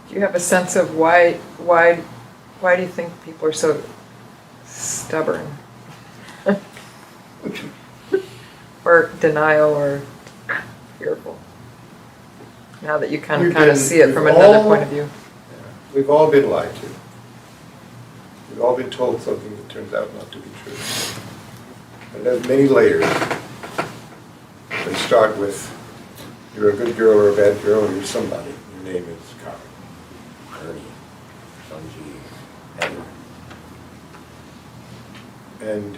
Do you have a sense of why do you think people are so stubborn? Or denial or fearful? Now that you kind of see it from another point of view. Yeah, we've all been lied to. We've all been told something that turns out not to be true. And there's many layers. They start with, you're a good girl or a bad girl, or you're somebody. Your name is Carl, Ernie, Sanji, Heather. And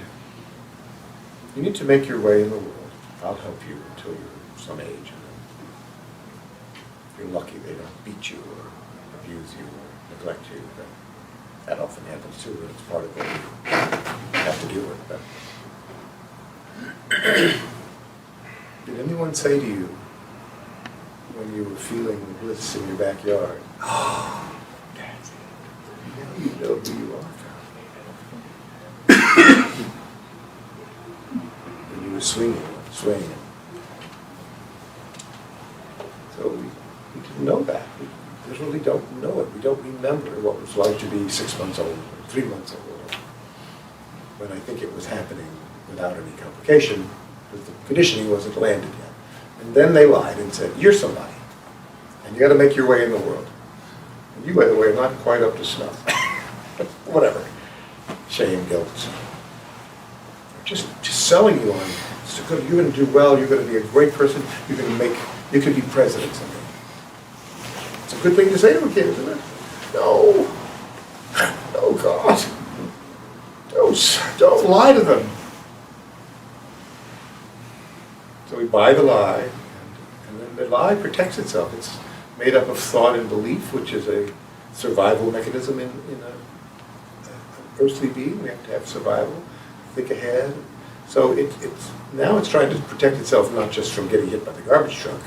you need to make your way in the world. I'll help you until you're some age. And you're lucky they don't beat you or abuse you or neglect you. That often happens too, and it's part of what you have to deal with. But did anyone say to you when you were feeling the bliss in your backyard, oh, that's it. Now you know who you are, Carl. When you were swaying. So we didn't know that. We literally don't know it. We don't remember what it was like to be 6 months old or 3 months old. When I think it was happening without any complication, because the conditioning wasn't landed yet. And then they lied and said, you're somebody, and you got to make your way in the world. And you, by the way, are not quite up to snuff. Whatever. Shame, guilt. Just selling you on, you're going to do well, you're going to be a great person, you could be president someday. It's a good thing to say to a kid, isn't it? No. Oh, God. Don't lie to them. So we buy the lie, and then the lie protects itself. It's made up of thought and belief, which is a survival mechanism in an earthly being. We have to have survival, think ahead. So now it's trying to protect itself not just from getting hit by the garbage truck,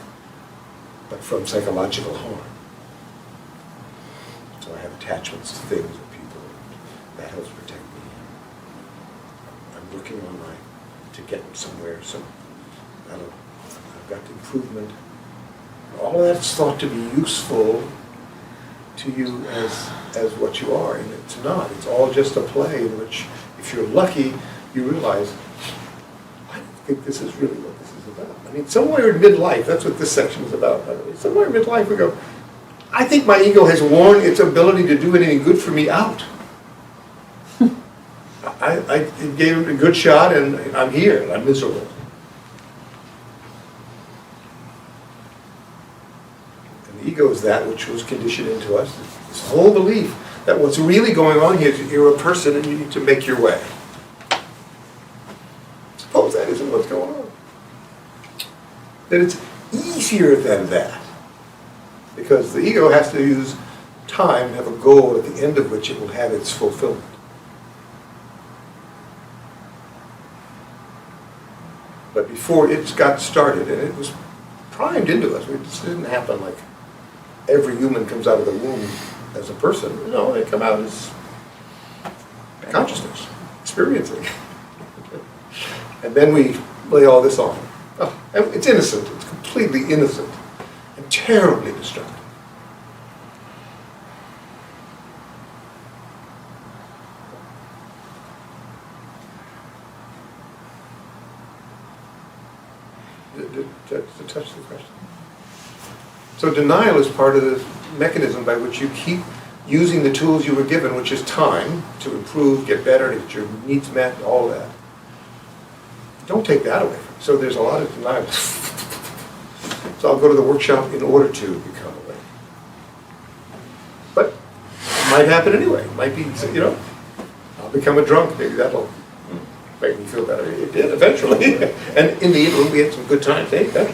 but from psychological harm. So I have attachments to things or people. That helps protect me. I'm working on to get somewhere, so I've got improvement. All of that's thought to be useful to you as what you are, and it's not. It's all just a play in which, if you're lucky, you realize, I don't think this is really what this is about. I mean, somewhere in midlife, that's what this section is about, by the way. Somewhere in midlife we go, I think my ego has worn its ability to do anything good for me out. I gave it a good shot, and I'm here, and I'm miserable. And the ego is that which was conditioned into us, this whole belief that what's really going on here is you're a person and you need to make your way. Suppose that isn't what's going on. That it's easier than that. Because the ego has to use time and have a goal at the end of which it will have its fulfillment. But before it got started, and it was primed into us, this didn't happen like every human comes out of the womb as a person. No, they come out as consciousness, experiencing. And then we lay all this on. Oh, and it's innocent, it's completely innocent, and terribly destructive. To touch the question. So denial is part of the mechanism by which you keep using the tools you were given, which is time, to improve, get better, to get your needs met, all of that. Don't take that away from you. So there's a lot of denial. So I'll go to the workshop in order to become awake. But it might happen anyway. It might be, I'll become a drunk. Maybe that'll make me feel better. It did eventually. And in the interim, we had some good times. Hey, better.